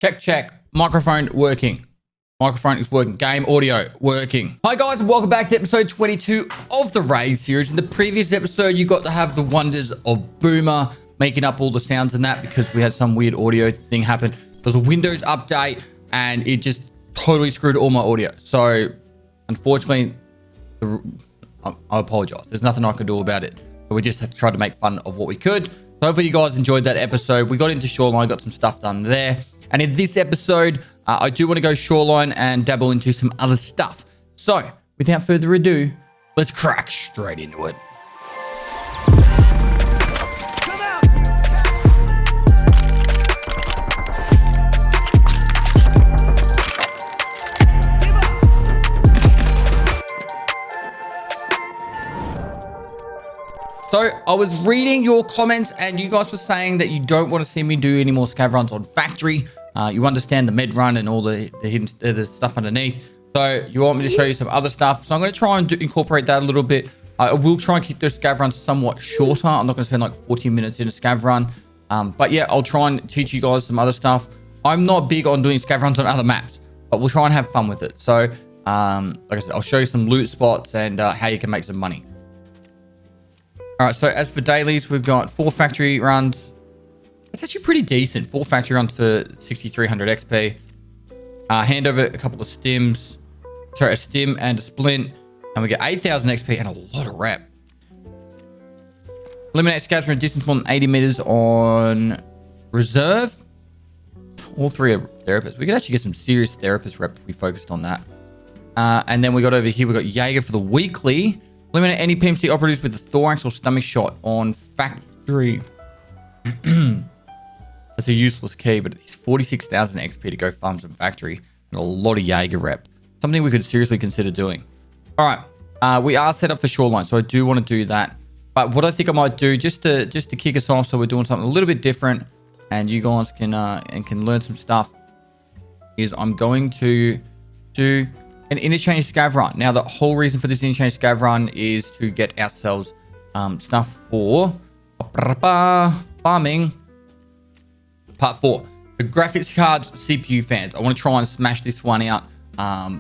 Check, check. Microphone working. Microphone is working. Game audio working. Hi guys, and welcome back to episode 22 of the Raid series. In the previous episode, you got to have the wonders of Boomer making up all the sounds and that because we had some weird audio thing happen. There was a Windows update and it just totally screwed all my audio. So unfortunately, I apologize. There's nothing I could do about it. But we just tried to make fun of what we could. So hopefully you guys enjoyed that episode. We got into Shoreline, got some stuff done there. And in this episode, I do want to go Shoreline and dabble into some other stuff. So without further ado, let's crack straight into it. So I was reading your comments and you guys were saying that you don't want to see me do any more scav runs on factory. You understand the med run and all the hidden the stuff underneath. So you want me to show you some other stuff. So I'm going to try and incorporate that a little bit. I will try and keep those scav runs somewhat shorter. I'm not going to spend like 40 minutes in a scav run. But yeah, I'll try and teach you guys some other stuff. I'm not big on doing scav runs on other maps, but we'll try and have fun with it. So like I said, I'll show you some loot spots and how you can make some money. All right, so as for dailies, we've got 4 factory runs. It's actually pretty decent. 4 factory runs for 6,300 XP. Hand over a couple of stims. Sorry, a stim and a splint. And we get 8,000 XP and a lot of rep. Eliminate scouts from a distance more than 80 meters on reserve. All 3 are therapists. We could actually get some serious therapist rep if we focused on that. And then we got over here, we got Jaeger for the weekly. Eliminate any PMC operatives with a thorax or stomach shot on factory. That's a useless key, but it's 46,000 XP to go farm some factory and a lot of Jaeger rep. Something we could seriously consider doing. All right, we are set up for Shoreline, so I do want to do that. But what I think I might do, just to kick us off, so we're doing something a little bit different, and you guys can learn some stuff, is I'm going to do an interchange scav run. Now, the whole reason for this interchange scav run is to get ourselves stuff for farming. Part 4, the graphics cards, CPU fans. I want to try and smash this one out.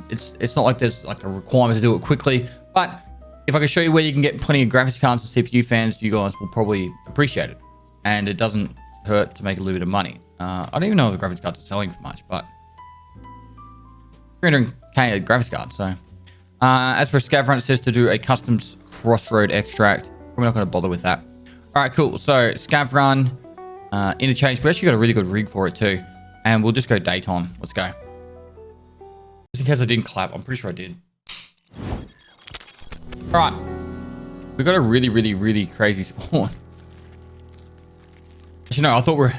It's not like there's like a requirement to do it quickly, but if I can show you where you can get plenty of graphics cards and CPU fans, you guys will probably appreciate it. And it doesn't hurt to make a little bit of money. I don't even know if the graphics cards are selling for much, but 300k graphics card. So as for scav run, it says to do a customs crossroad extract. We're not going to bother with that. All right, cool. So scav run, interchange. We actually got a really good rig for it too, and we'll just go daytime. Let's go. Just in case I didn't clap, I'm pretty sure I did. All right, we got a really crazy spawn. Actually, no, for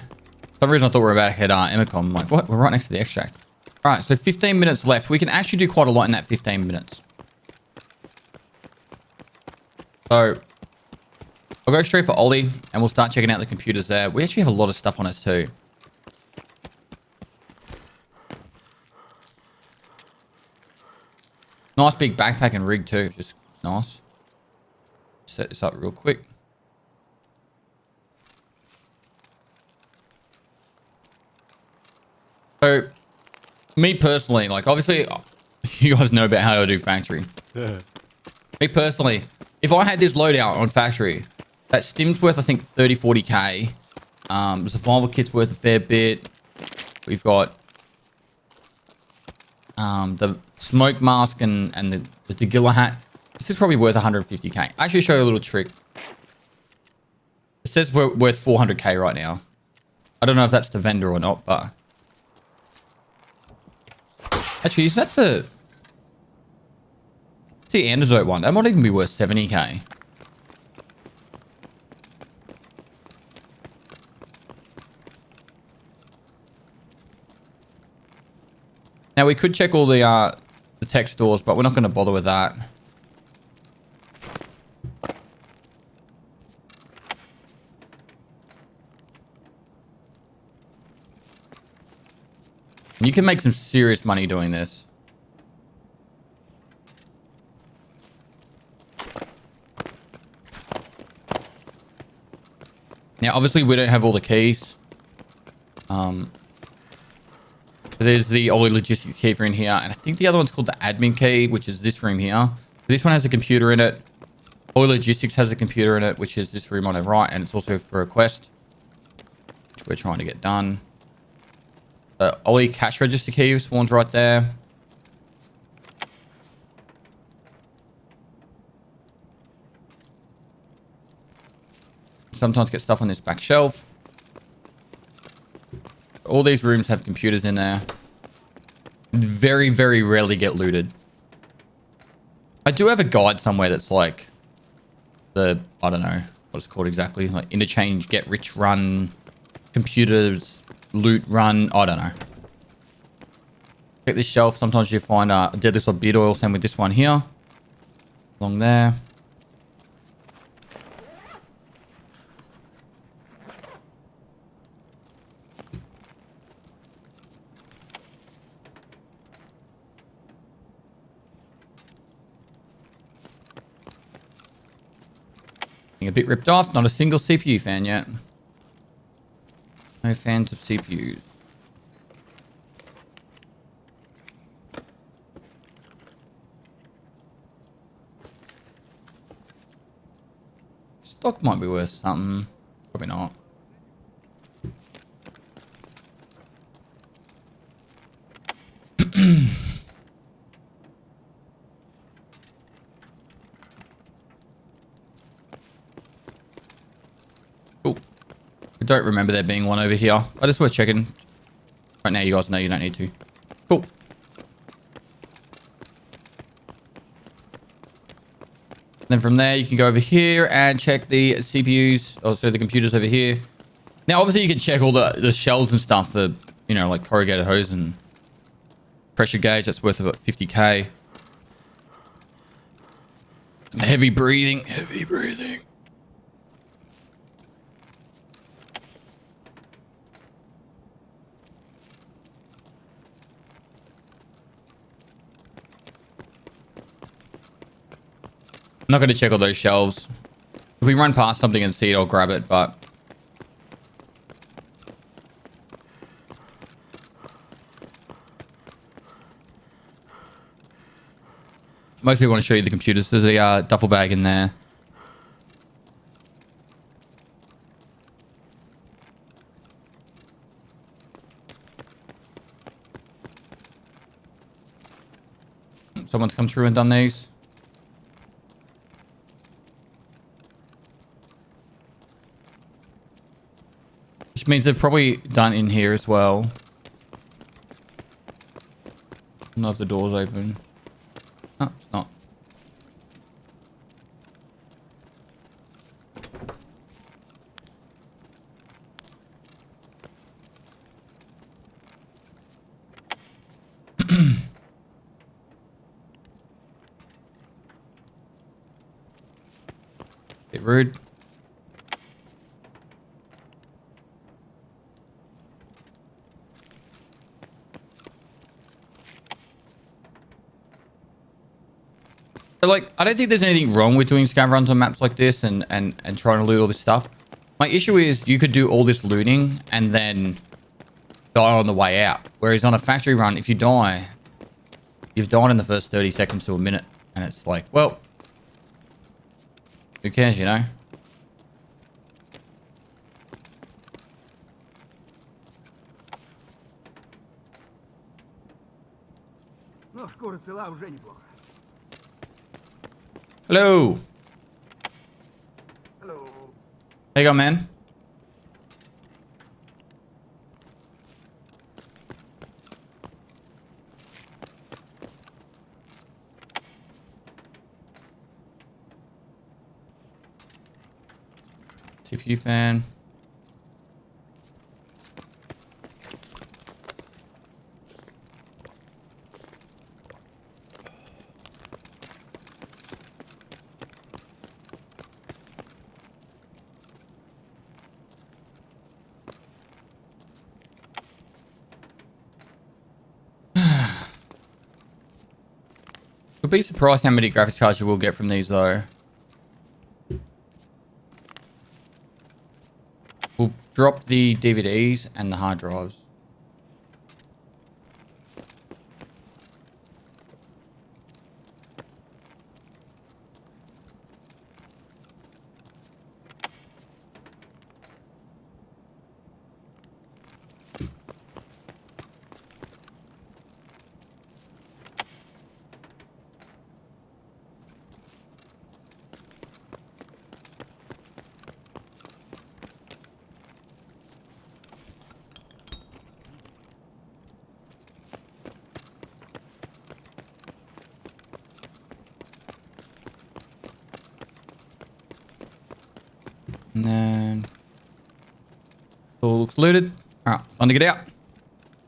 some reason I thought we were about to hit Emicom. I'm like, what? We're right next to the extract. All right, so 15 minutes left. We can actually do quite a lot in that 15 minutes. So I'll go straight for Ollie and we'll start checking out the computers there. We actually have a lot of stuff on us too. Nice big backpack and rig too. Just nice. Set this up real quick. So me personally, like obviously you guys know about how to do factory. Me personally, if I had this loadout on factory, that stim's worth I think 30-40k. The survival kit's worth a fair bit. We've got the smoke mask and the Degilla hat. This is probably worth 150k. I'll actually show you a little trick. It says we're worth 400k right now. I don't know if that's the vendor or not, but actually, is that the antidote one? That might even be worth 70k. Now we could check all the tech stores, but we're not going to bother with that. You can make some serious money doing this. Now, obviously, we don't have all the keys. So there's the Ollie Logistics key for in here. And I think the other one's called the admin key, which is this room here. This one has a computer in it. Ollie Logistics has a computer in it, which is this room on the right. And it's also for a quest, which we're trying to get done. The Ollie cash register key spawns right there. Sometimes get stuff on this back shelf. All these rooms have computers in there. Very, very rarely get looted. I do have a guide somewhere that's like the, I don't know what it's called exactly, like interchange, get rich run, computers, loot run, I don't know. Check this shelf. Sometimes you find deadly or beard oil, same with this one here. Along there. A bit ripped off. Not a single CPU fan yet. No fans of CPUs. Stock might be worth something. Probably not. I don't remember there being one over here. But it's worth checking. Right now, you guys know you don't need to. Cool. Then from there, you can go over here and check the CPUs. Oh, so the computers over here. Now, obviously, you can check all the shelves and stuff for, you know, like corrugated hose and pressure gauge. That's worth about 50k. Some heavy breathing. Heavy breathing. I'm not going to check all those shelves. If we run past something and see it, I'll grab it, but... Mostly want to show you the computers. There's a duffel bag in there. Someone's come through and done these. Which means they've probably done in here as well. I don't know if the door's open. Oh, it's not. Bit rude. Like, I don't think there's anything wrong with doing scav runs on maps like this and trying to loot all this stuff. My issue is you could do all this looting and then die on the way out. Whereas on a factory run, if you die, you've died in the first 30 seconds to a minute. And it's like, well, who cares, you know? Hello. Hello. How you going, man? CPU fan. You'll be surprised how many graphics cards you will get from these, though. We'll drop the DVDs and the hard drives. All looks looted. All right, time to get out.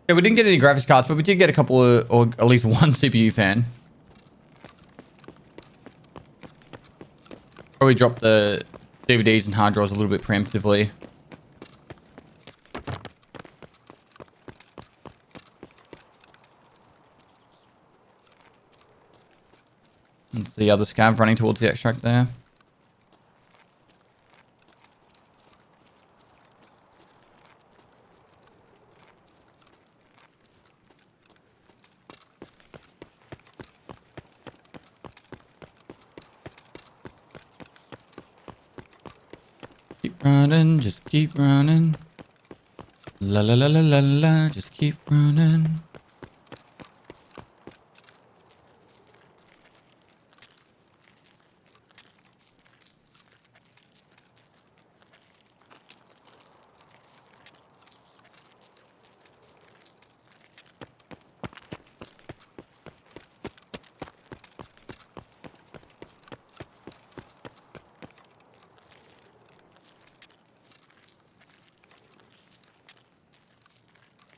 Yeah, we didn't get any graphics cards, but we did get a couple of, or at least one CPU fan. Probably dropped the DVDs and hard drives a little bit preemptively. And the other scav running towards the extract there. Keep running, just keep running. La la la la la la, just keep running.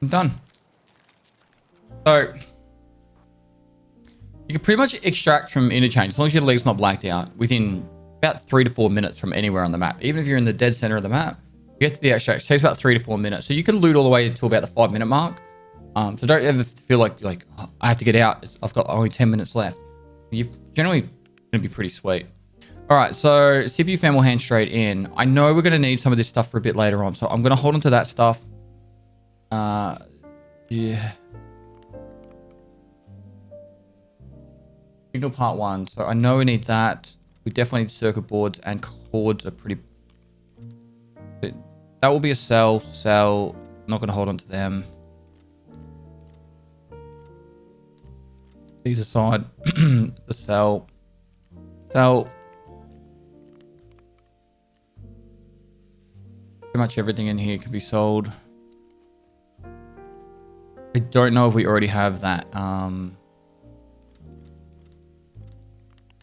I'm done. So you can pretty much extract from interchange as long as your leg's not blacked out within about 3 to 4 minutes from anywhere on the map. Even if you're in the dead center of the map, you get to the extract. It takes about 3 to 4 minutes. So you can loot all the way until about the 5-minute mark. So don't ever feel like oh, I have to get out. I've got only 10 minutes left. You're generally going to be pretty sweet. All right, so CPU fan will hand straight in. I know we're going to need some of this stuff for a bit later on, so I'm going to hold on to that stuff. Yeah. Signal part 1. So I know we need that. We definitely need circuit boards, and cords are pretty... That will be a cell. I'm not going to hold on to them. These aside. The cell. Pretty much everything in here can be sold. I don't know if we already have that.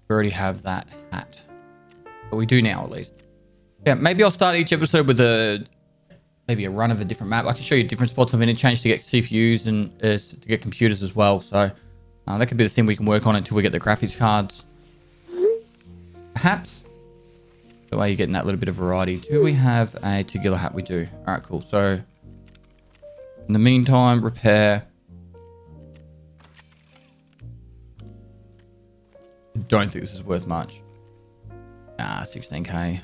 We already have that hat. But we do now, at least. Yeah, maybe I'll start each episode with maybe a run of a different map. I can show you different spots of interchange to get CPUs and to get computers as well. So that could be the thing we can work on until we get the graphics cards. Perhaps. The way you're getting that little bit of variety. Do we have a tubular hat? We do. All right, cool. So in the meantime, repair. Don't think this is worth much. Nah, 16k.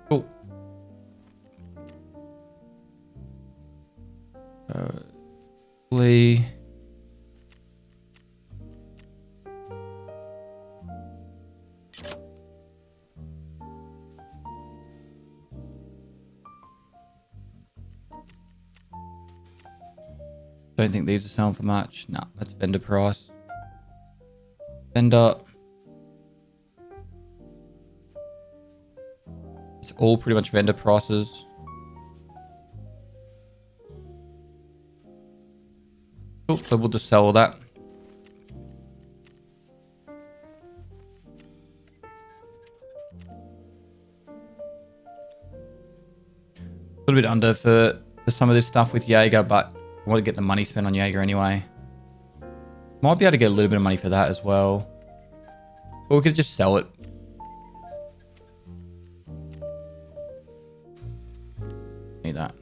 Cool. Lee. Don't think these are selling for much. No, that's vendor price. Vendor. It's all pretty much vendor prices. Cool, so we'll just sell all that. A little bit under for some of this stuff with Jaeger, but I want to get the money spent on Jaeger anyway. Might be able to get a little bit of money for that as well. Or we could just sell it. Need that.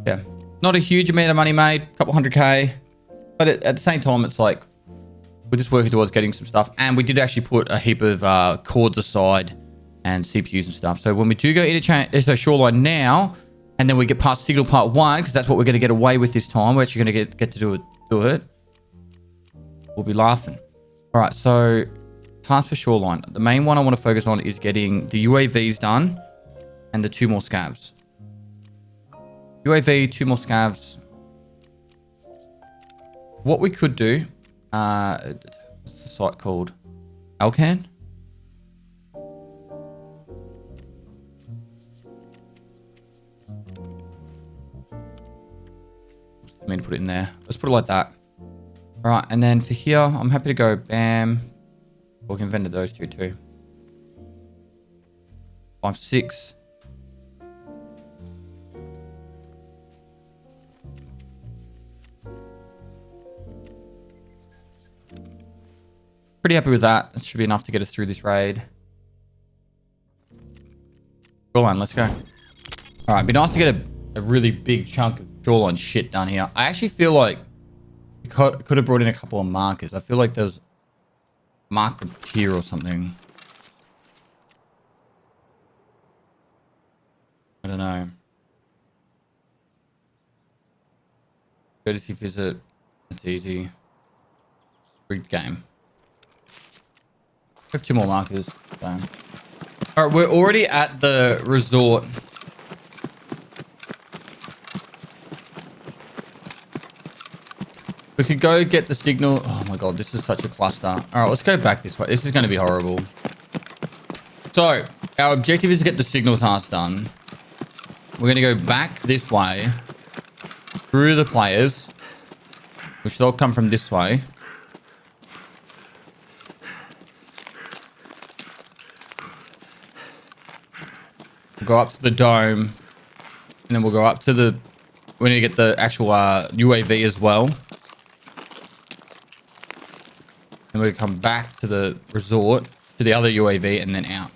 Yeah, not a huge amount of money made, a couple 100k, but at the same time, it's like we're just working towards getting some stuff. And we did actually put a heap of cords aside and CPUs and stuff. So when we do go interchange, so shoreline now, and then we get past signal part 1, because that's what we're going to get away with this time. We're actually going to get to do it. We'll be laughing. All right, so task for shoreline. The main one I want to focus on is getting the UAVs done and the 2 more scavs. UAV, 2 more scavs. What we could do, what's the site called? Alcan? I mean to put it in there. Let's put it like that. All right, and then for here, I'm happy to go bam. We can vendor those two too. 5, 6. Pretty happy with that. That should be enough to get us through this raid. Shoreline, let's go. All right, it'd be nice to get a really big chunk of shoreline shit done here. I actually feel like we could have brought in a couple of markers. I feel like there's marked here or something. I don't know. Courtesy visit. It's easy. Rigged game. We have 2 more markers. So. All right, we're already at the resort. We could go get the signal. Oh my god, this is such a cluster. All right, let's go back this way. This is going to be horrible. So, our objective is to get the signal task done. We're going to go back this way through the players, which they'll come from this way. We'll go up to the dome, and then we'll go up to the... We need to get the actual UAV as well. And we're going to come back to the resort, to the other UAV, and then out.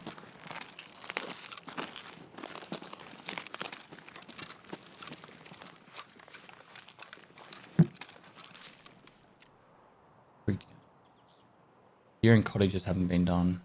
Gear and cottages haven't been done.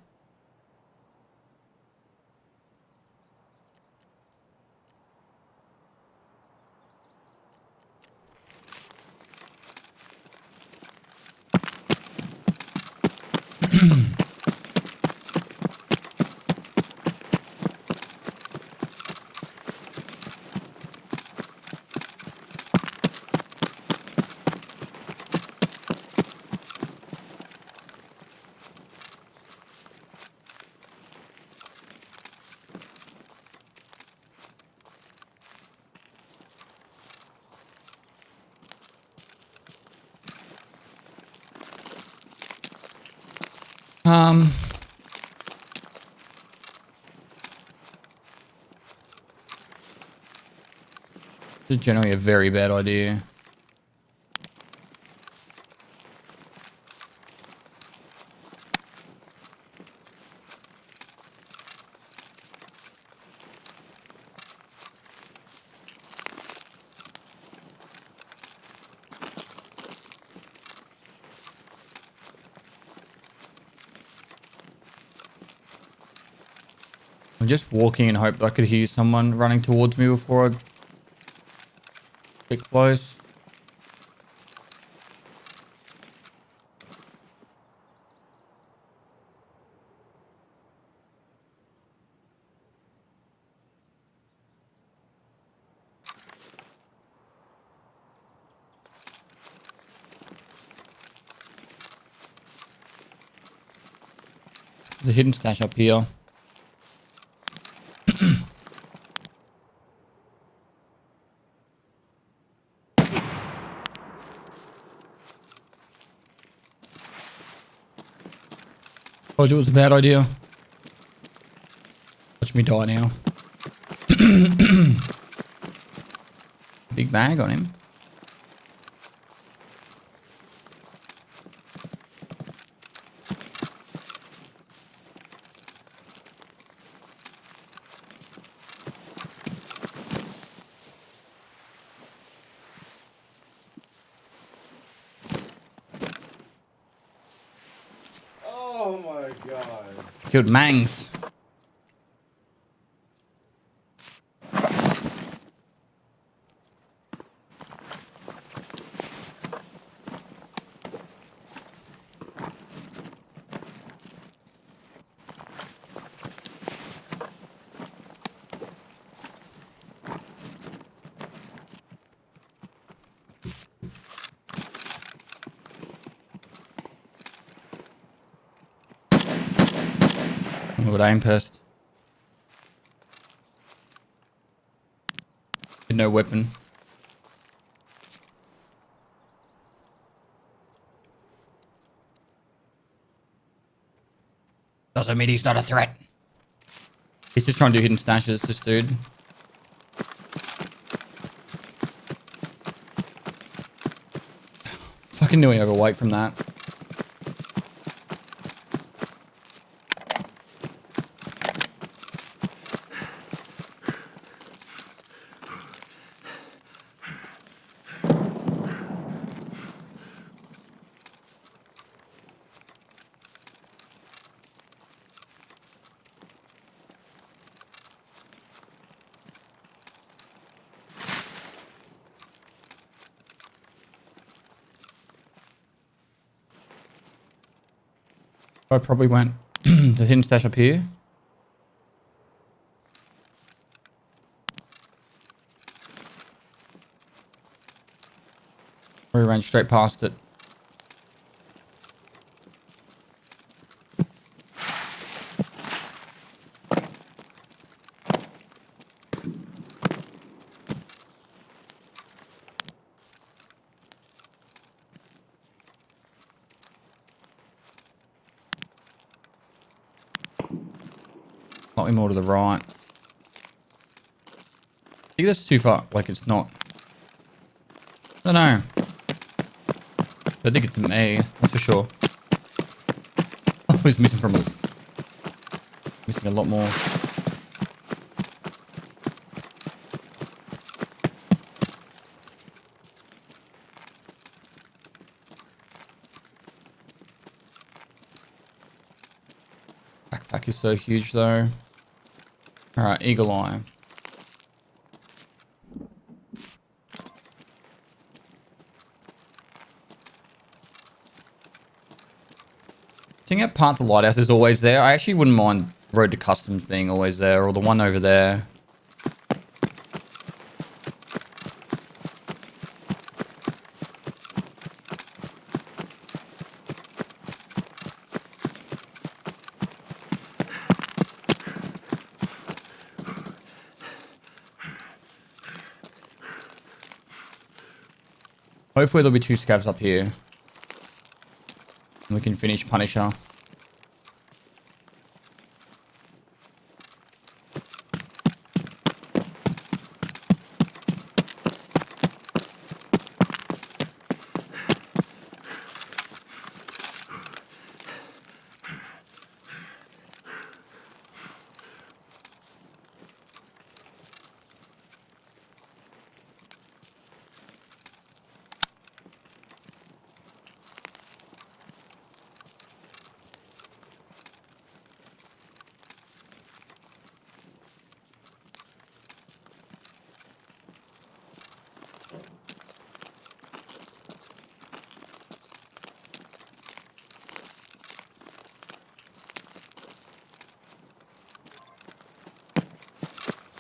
This is generally a very bad idea. I'm just walking and hope I could hear someone running towards me before I get close. There's a hidden stash up here. Told you it was a bad idea. Watch me die now. Big bag on him. Oh my god. Killed Mangs. With aim pest. With no weapon. Doesn't mean he's not a threat. He's just trying to do hidden stashes, this dude. Fucking knew he overweight from that. I probably went to hidden stash up here. Or he ran straight past it. Slightly more to the right. I think that's too far. Like, it's not. I don't know. I think it's an A, that's for sure. Oh, he's missing from a... Missing a lot more. Backpack is so huge, though. Alright, Eagle Eye. I think that part of the lighthouse is always there. I actually wouldn't mind Road to Customs being always there, or the one over there. Hopefully there'll be 2 scavs up here. And we can finish Punisher.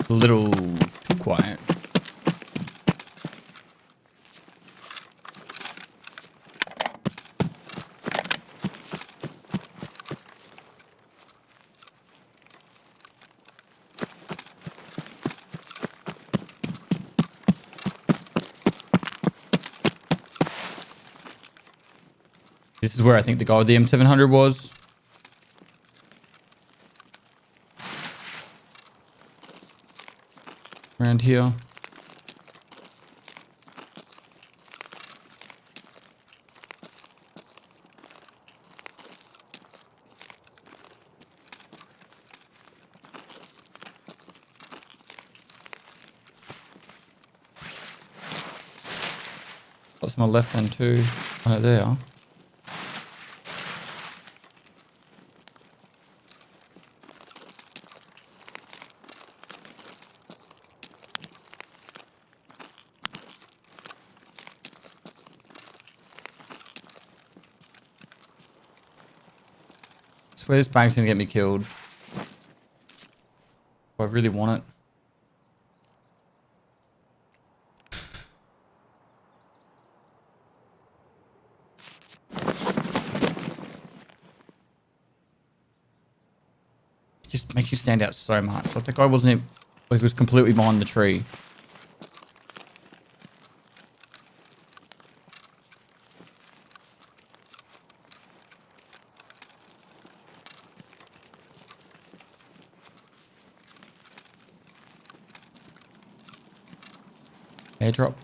A little too quiet. This is where I think the guy with the M700 was. Around here. That's my left hand too. Right there. I swear this bag's gonna get me killed. I really want it. just makes you stand out so much. Like, the guy wasn't even, like, he was completely behind the tree. Airdrop.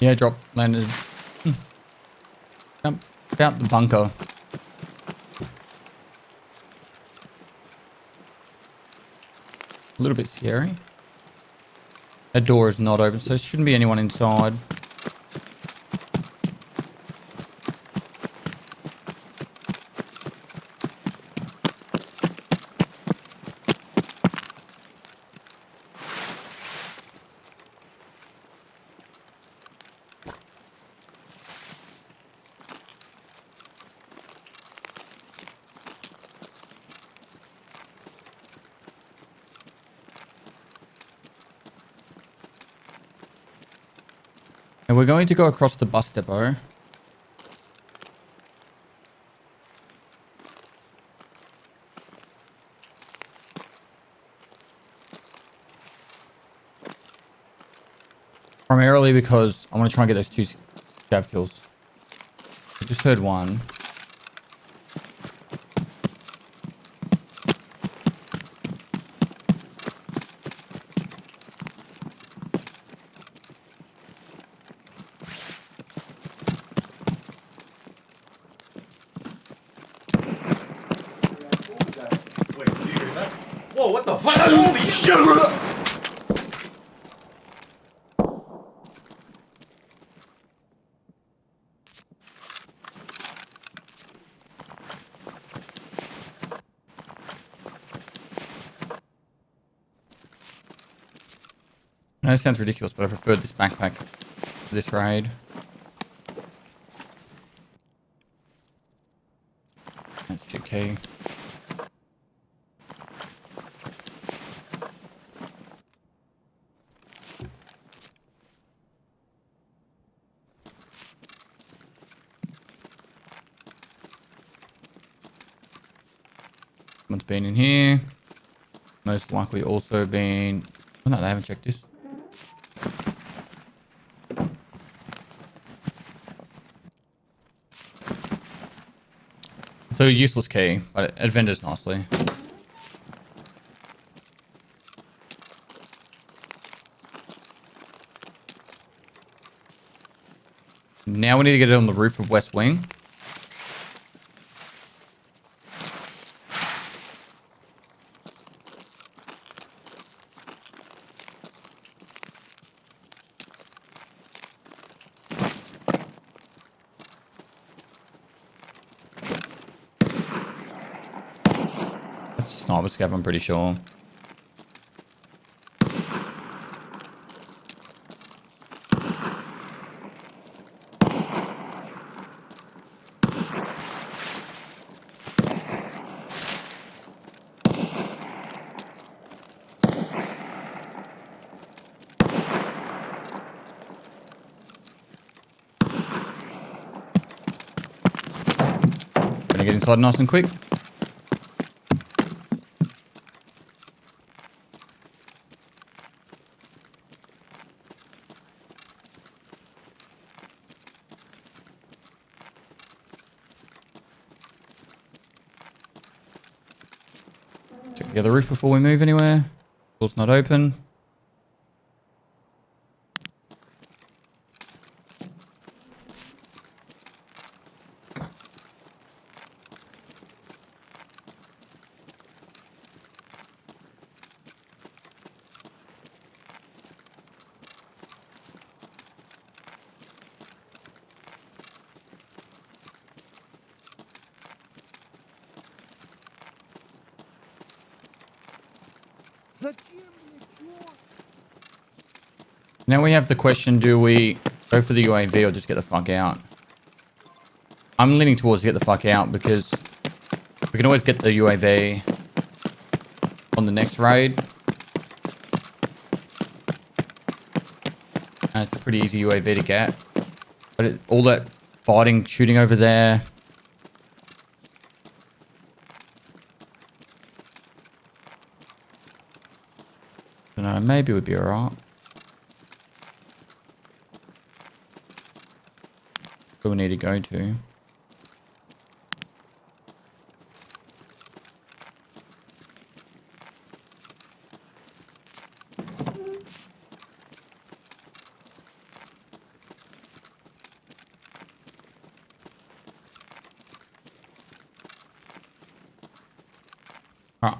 Yeah, drop landed. About the bunker. A little bit scary. That door is not open, so there shouldn't be anyone inside. And we're going to go across the bus depot. Primarily because I want to try and get those 2 SCAV kills. I just heard one. Wait, do you hear that? Whoa, what the fuck? Holy shit! I know it sounds ridiculous, but I preferred this backpack for this raid. That's your key. Someone's been in here. Most likely also been... Oh no, they haven't checked this. So useless key, but it vendors nicely. Now we need to get it on the roof of West Wing. That's a sniper scav, I'm pretty sure. Gonna get inside nice and quick. The other roof before we move anywhere. Door's not open. Now we have the question, do we go for the UAV or just get the fuck out? I'm leaning towards get the fuck out because we can always get the UAV on the next raid. And it's a pretty easy UAV to get. But all that fighting, shooting over there. I don't know, maybe we'd be alright. Where we need to go to. Alright.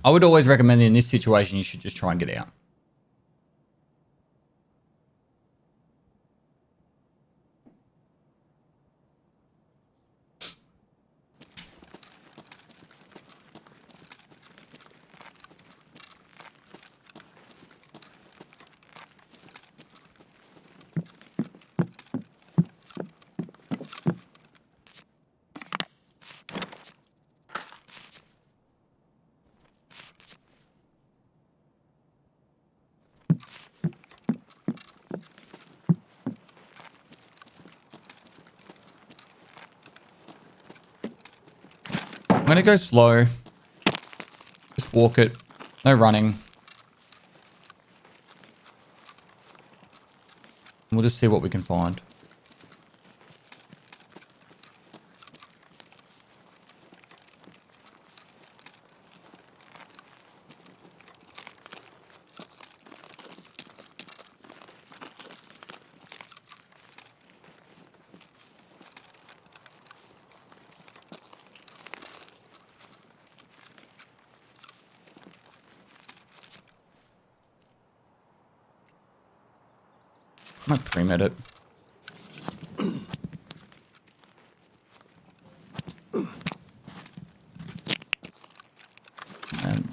I would always recommend in this situation you should just try and get out. I'm going to go slow. Just walk it. No running. We'll just see what we can find. Might pre-med it. And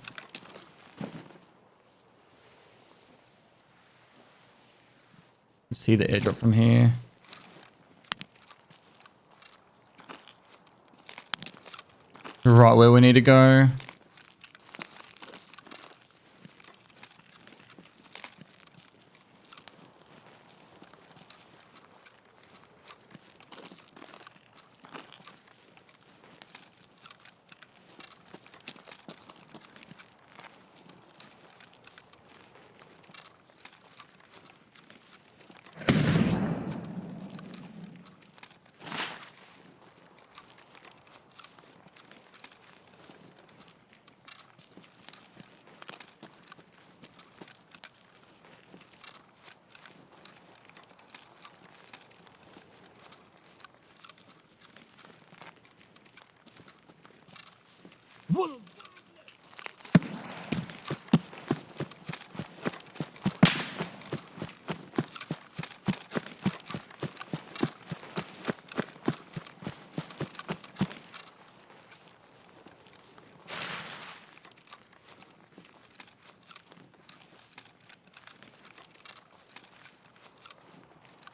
see the airdrop from here. Right where we need to go.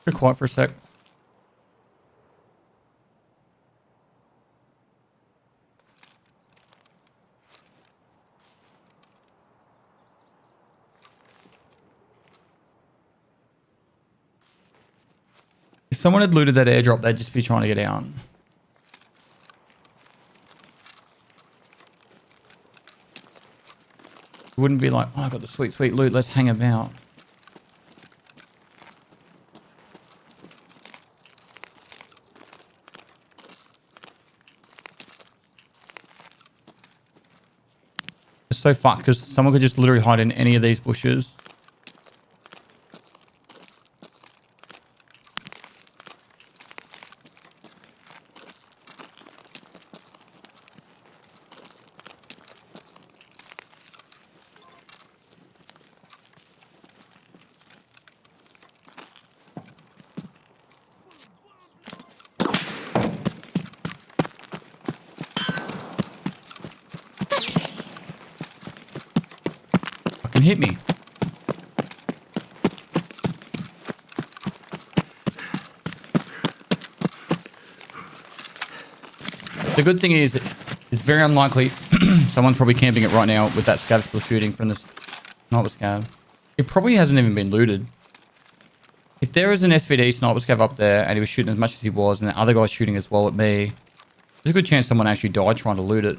Be quiet for a sec. If someone had looted that airdrop, they'd just be trying to get out. It wouldn't be like, oh, I got the sweet, sweet loot. Let's hang about. so fucked because someone could just literally hide in any of these bushes. Fucking hit me. The good thing is, it's very unlikely someone's probably camping it right now with that scav still shooting from this sniper scav. It probably hasn't even been looted. If there is an SVD sniper scav up there and he was shooting as much as he was and the other guy's shooting as well at me, there's a good chance someone actually died trying to loot it.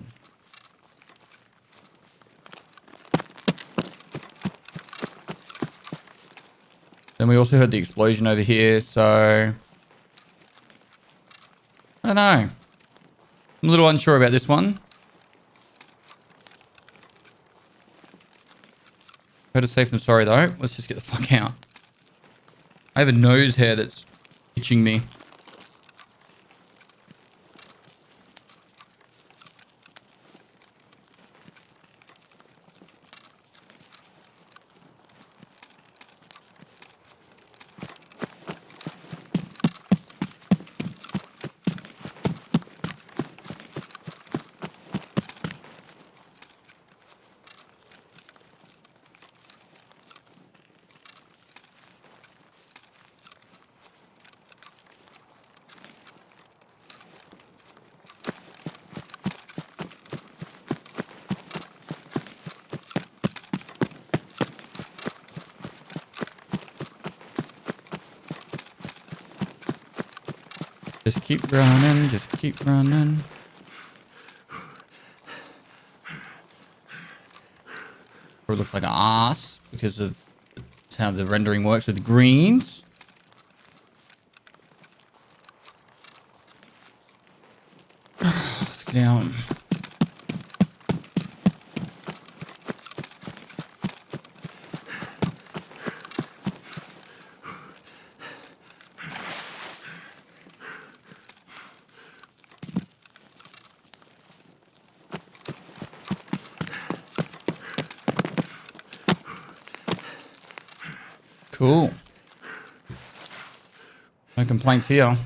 Then we also heard the explosion over here, so I don't know. I'm a little unsure about this one. Better safe than sorry though. Let's just get the fuck out. I have a nose hair that's itching me. Just keep running, just keep running. Probably looks like an ass because of how the rendering works with the greens. Let's get out. Cool. No complaints here.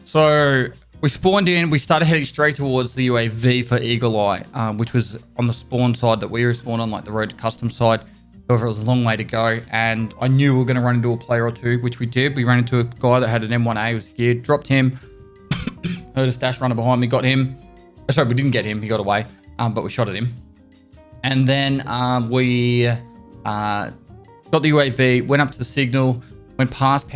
So we spawned in. We started heading straight towards the UAV for Eagle Eye, which was on the spawn side that we respawned on, like the road to custom side. However, it was a long way to go, and I knew we were going to run into a player or two, which we did. We ran into a guy that had an M1A, was scared, dropped him. Heard a stash runner behind me, got him. Sorry, we didn't get him. He got away, but we shot at him. And then we got the UAV, went up to the signal, went past the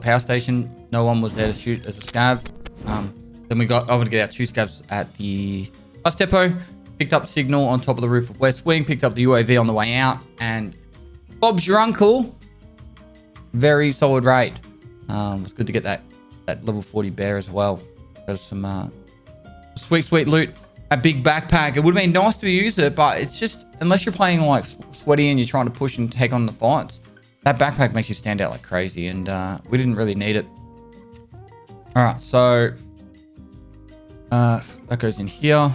power station. No one was there to shoot as a scav. Then I went to get our 2 scavs at the bus depot, picked up signal on top of the roof of West Wing, picked up the UAV on the way out, and Bob's your uncle. Very solid raid. It was good to get that level 40 bear as well. Got some sweet loot. A big backpack. It would have been nice to use it, but it's just, unless you're playing like sweaty and you're trying to push and take on the fights, that backpack makes you stand out like crazy, and we didn't really need it. All right, so that goes in here.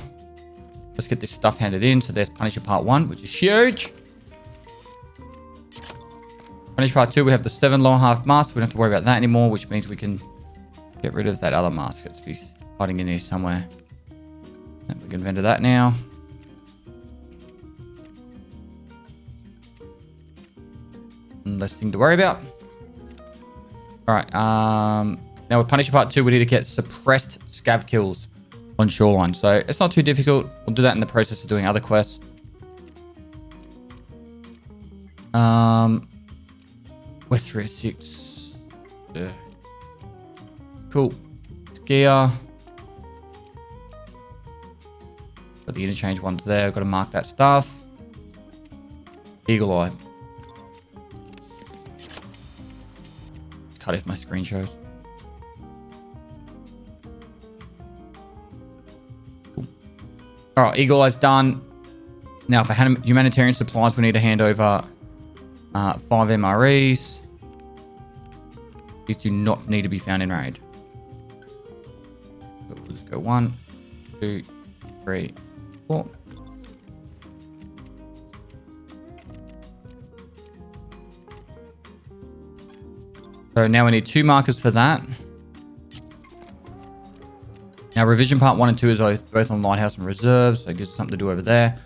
Let's get this stuff handed in. So there's Punisher Part 1, which is huge. Punisher Part 2, we have the 7 long half mask. We don't have to worry about that anymore, which means we can get rid of that other mask that's be hiding in here somewhere. We can vendor that now. Less thing to worry about. All right. Now with Punisher Part 2, we need to get suppressed scav kills on Shoreline. So it's not too difficult. We'll do that in the process of doing other quests. West 306. Yeah. Cool. Gear. Got the interchange ones there. I've got to mark that stuff. Eagle Eye. Cut if my screen shows. All right, Eagle Eye's done. Now, for humanitarian supplies, we need to hand over 5 MREs. These do not need to be found in raid. So we'll just go 1, 2, 3, 4. So now we need 2 markers for that. Now, revision part 1 and 2 is both on Lighthouse and Reserve, so it gives us something to do over there.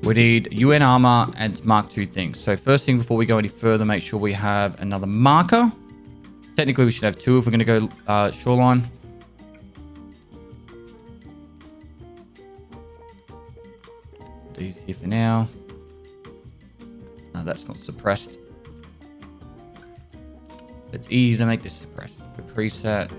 We need UN armor and Mark 2 things. So first thing, before we go any further, make sure we have another marker. Technically, we should have 2 if we're going to go shoreline. These here for now. No, that's not suppressed. It's easy to make this suppressed. The preset.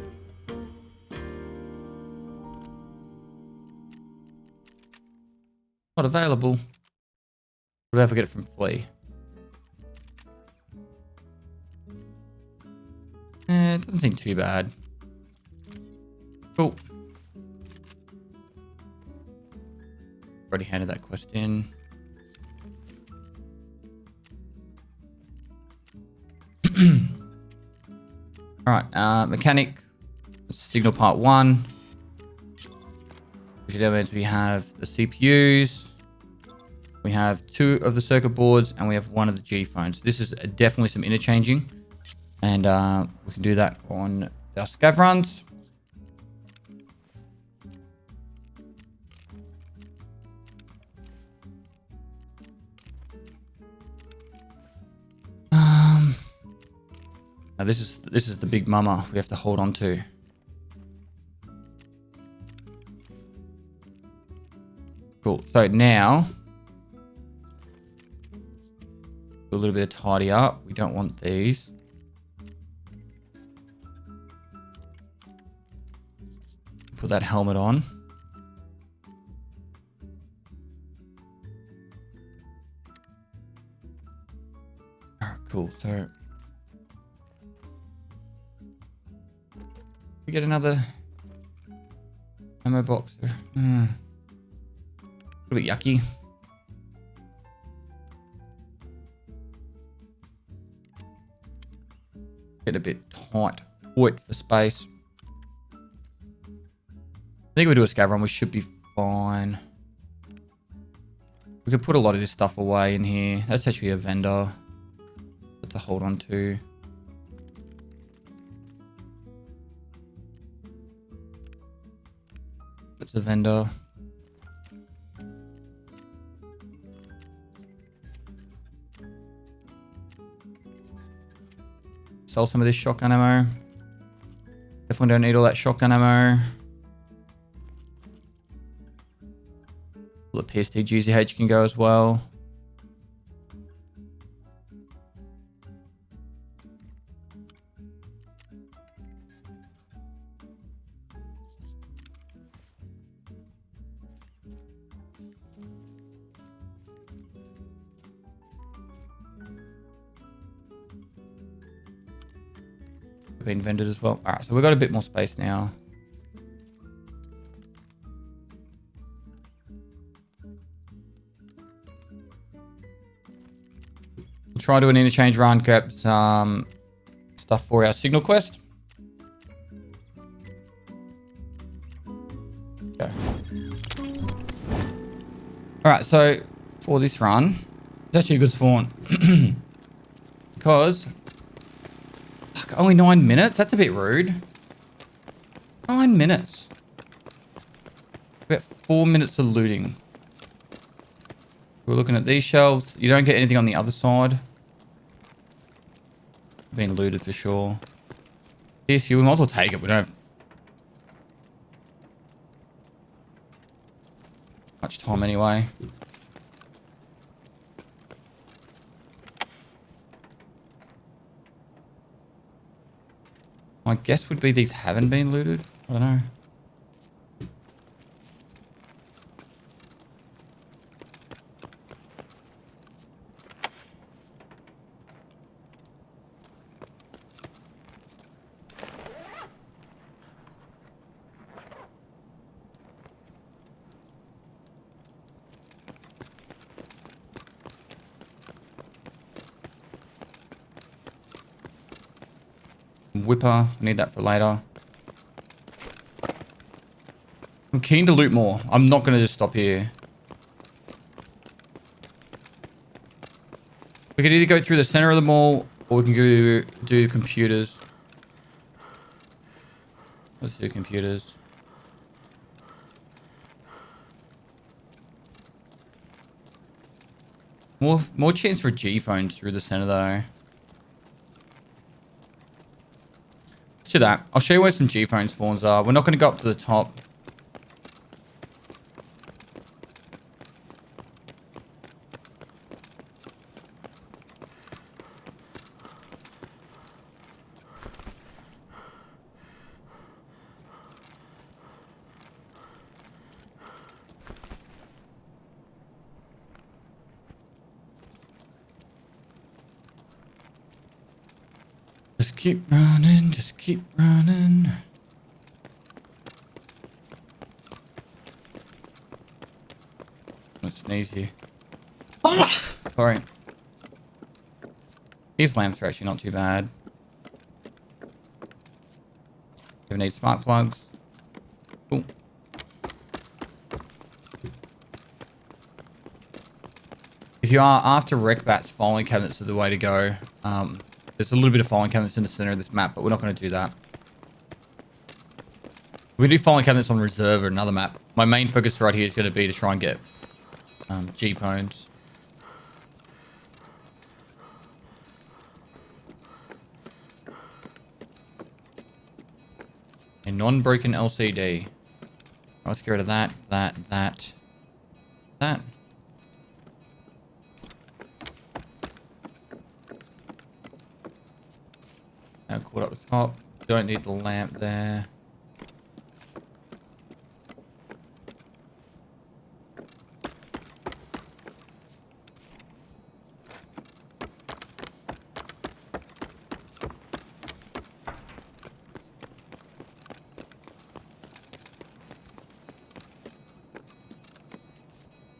Not available. What did I forget it from Flea? It doesn't seem too bad. Cool. Already handed that quest in. Alright, mechanic. Signal part 1. Which means we have the CPUs. We have 2 of the circuit boards, and we have 1 of the G phones. This is definitely some interchanging, and we can do that on our scav runs. Now this is the big mama we have to hold on to. Cool. So now do a little bit of tidy up. We don't want these. Put that helmet on. Alright, cool. So we get another ammo box. A little bit yucky. Get a bit tight for space. I think if we do a scav run, we should be fine. We could put a lot of this stuff away in here. That's actually a vendor to hold on to. That's a vendor. Sell some of this shotgun ammo. Definitely don't need all that shotgun ammo. All the PSD GZH can go as well. Been vended as well. All right, so we've got a bit more space now. We'll try to do an interchange run, grab some stuff for our signal quest. Okay. All right, so for this run, it's actually a good spawn because only 9 minutes? That's a bit rude. 9 minutes. About 4 minutes of looting. We're looking at these shelves. You don't get anything on the other side. Being looted for sure. TSU, we might as well take it. We don't have much time anyway. My guess would be these haven't been looted. I don't know. Whipper. I need that for later. I'm keen to loot more. I'm not going to just stop here. We could either go through the center of the mall or we can go do computers. Let's do computers. More chance for G phones through the center though. Let's do that. I'll show you where some G phone spawns are. We're not going to go up to the top. Just keep running, just keep running. I'm gonna sneeze here. Sorry. These lamps are actually not too bad. We need spark plugs. Cool. If you are after rec bats, filing cabinets are the way to go. There's a little bit of filing cabinets in the center of this map, but we're not going to do that. We do filing cabinets on reserve or another map. My main focus right here is going to be to try and get G phones. A non-broken LCD. Let's get rid of that. That. Now caught up the top. Don't need the lamp there.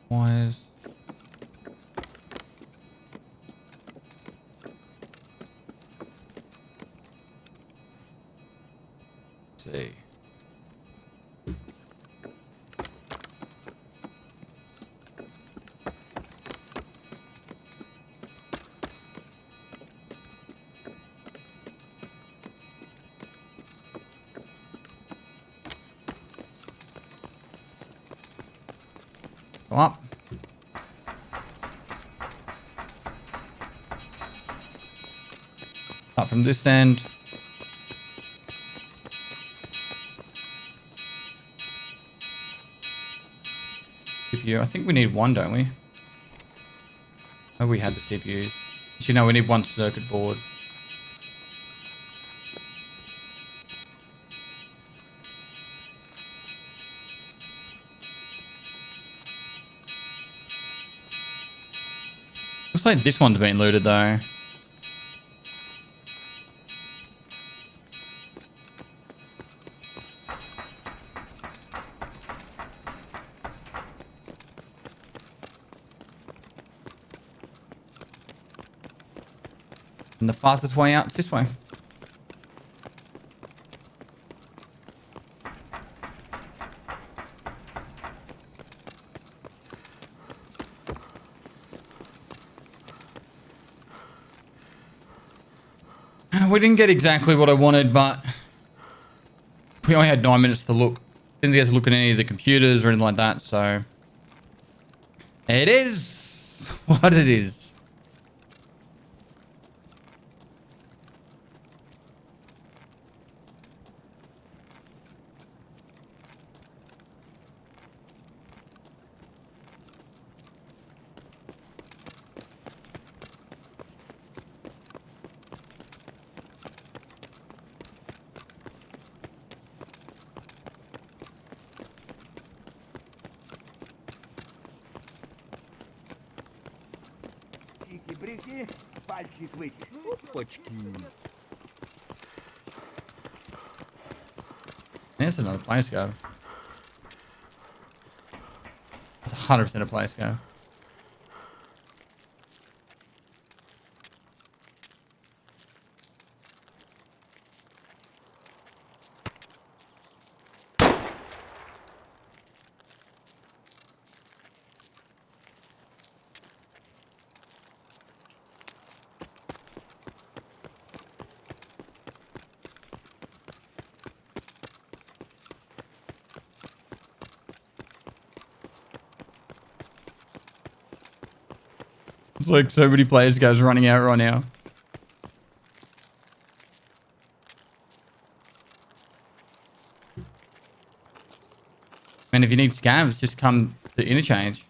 Wires. See. Go up. Up from this end. CPU. I think we need one, don't we? Oh, we had the CPU. You know, we need one circuit board. Looks like this one's been looted though. And the fastest way out is this way. We didn't get exactly what I wanted, but we only had 9 minutes to look. Didn't get to look at any of the computers or anything like that, so it is what it is. Чики-брики, пальчик вытек. Опачки. That's another place go. That's 100% a place go. It's like so many players guys running out right now. And if you need scavs, just come to interchange.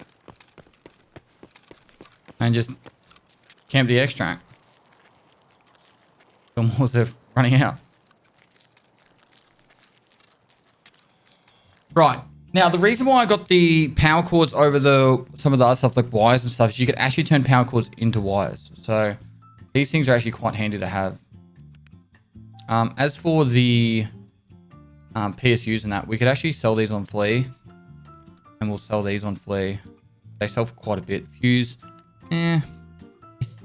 And just camp the extract. The more they're running out. Right. Now, the reason why I got the power cords over some of the other stuff like wires and stuff is you could actually turn power cords into wires. So these things are actually quite handy to have. As for the PSUs and that, we could actually sell these on Flea. And we'll sell these on Flea. They sell for quite a bit. Fuse, I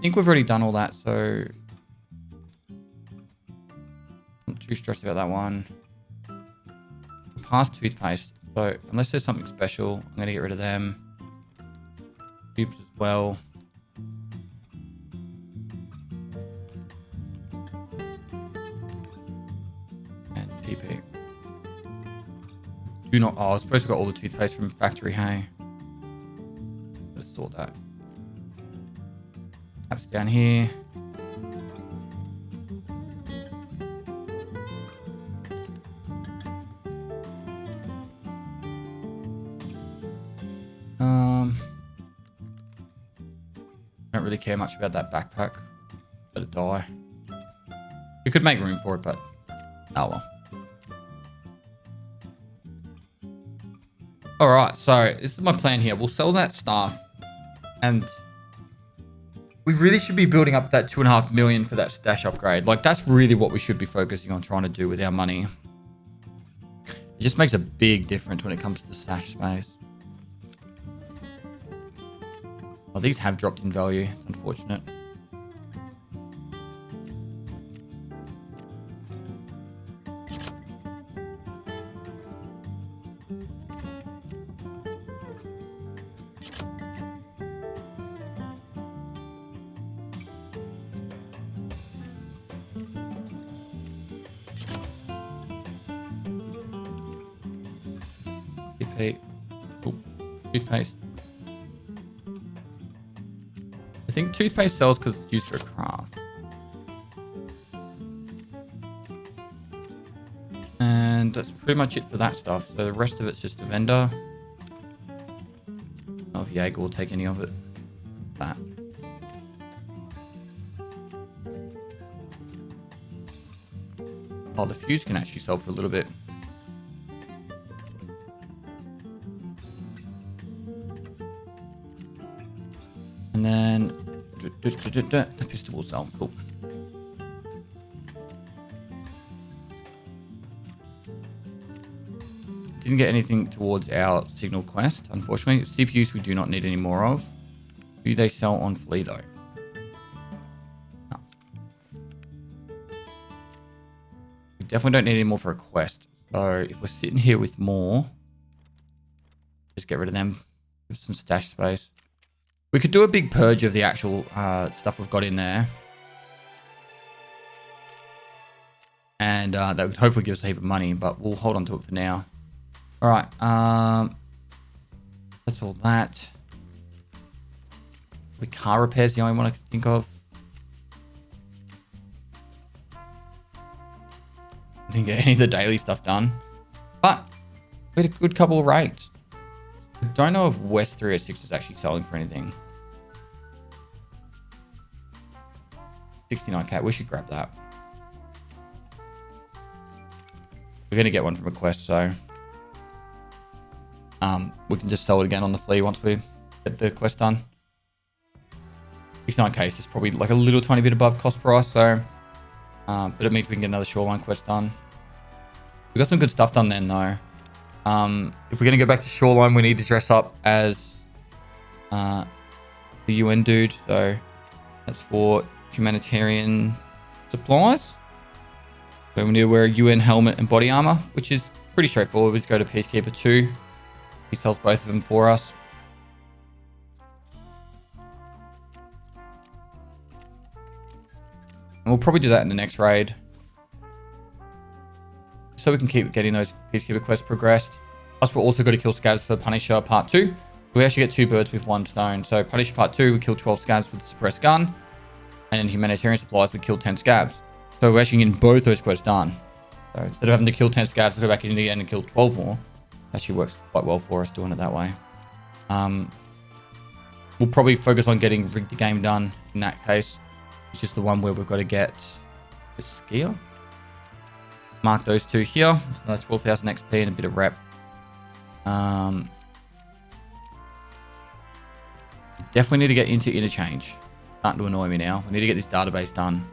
think we've already done all that, so not too stressed about that one. Past toothpaste. So unless there's something special, I'm going to get rid of them. Tubes as well. And TP. Do not... Oh, I was supposed to get all the toothpaste from factory, hey? Let's sort that. Taps down here. I don't really care much about that backpack. Let it die. We could make room for it, but oh well. Alright, so this is my plan here. We'll sell that stuff and we really should be building up that 2.5 million for that stash upgrade. Like that's really what we should be focusing on trying to do with our money. It just makes a big difference when it comes to stash space. Oh, these have dropped in value. It's unfortunate. Toothpaste. I think toothpaste sells because it's used for a craft. And that's pretty much it for that stuff. So the rest of it's just a vendor. I don't know if Jaeger will take any of it. That. Oh, the fuse can actually sell for a little bit. And then the pistol will sell. Cool. Didn't get anything towards our signal quest, unfortunately. CPUs we do not need any more of. Do they sell on Flea though? No. We definitely don't need any more for a quest. So if we're sitting here with more, just get rid of them. Give some stash space. We could do a big purge of the actual stuff we've got in there. And that would hopefully give us a heap of money, but we'll hold on to it for now. All right. That's all that. The car repairs the only one I can think of. Didn't get any of the daily stuff done. But we had a good couple of raids. I don't know if West 306 is actually selling for anything. 69k. We should grab that. We're going to get one from a quest, so we can just sell it again on the Flea once we get the quest done. 69k is just probably like a little tiny bit above cost price, so but it means we can get another shoreline quest done. We got some good stuff done then though. If we're going to go back to shoreline, we need to dress up as the UN dude, so that's for humanitarian supplies. So we need to wear a UN helmet and body armor, which is pretty straightforward. We just go to Peacekeeper 2. He sells both of them for us. And we'll probably do that in the next raid, so we can keep getting those Peacekeeper quests progressed. Plus, we're also going to kill scavs for Punisher Part 2. We actually get 2 birds with 1 stone. So Punisher Part 2, we kill 12 scavs with the suppressed gun. And in Humanitarian Supplies, we kill 10 scavs. So we're actually getting both those quests done. So instead of having to kill 10 scavs, we go back in again and kill 12 more. Actually works quite well for us doing it that way. We'll probably focus on getting Rig the Game done in that case. It's just the one where we've got to get the skier. Mark those 2 here. So that's 12,000 XP and a bit of rep. Definitely need to get into interchange. Starting to annoy me now. We need to get this database done.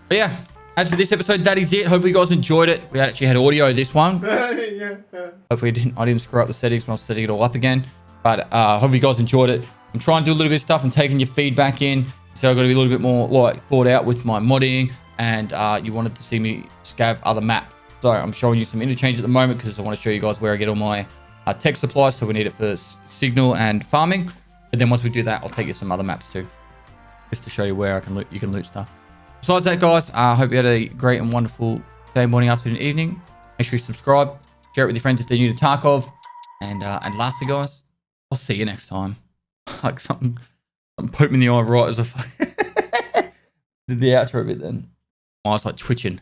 But yeah, as for this episode, that is it. Hopefully you guys enjoyed it. We actually had audio this one. Hopefully I didn't screw up the settings when I was setting it all up again. But hopefully you guys enjoyed it. I'm trying to do a little bit of stuff. I'm taking your feedback in. So I've got to be a little bit more like thought out with my modding. And you wanted to see me scav other maps. So I'm showing you some interchange at the moment because I want to show you guys where I get all my tech supplies. So we need it for signal and farming. But then once we do that, I'll take you some other maps too. Just to show you where you can loot stuff. Besides that, guys, I hope you had a great and wonderful day, morning, afternoon, evening. Make sure you subscribe. Share it with your friends if they're new to Tarkov. And lastly, guys, I'll see you next time. Like something poked me in the eye right as I did the outro bit then. My eyes like twitching.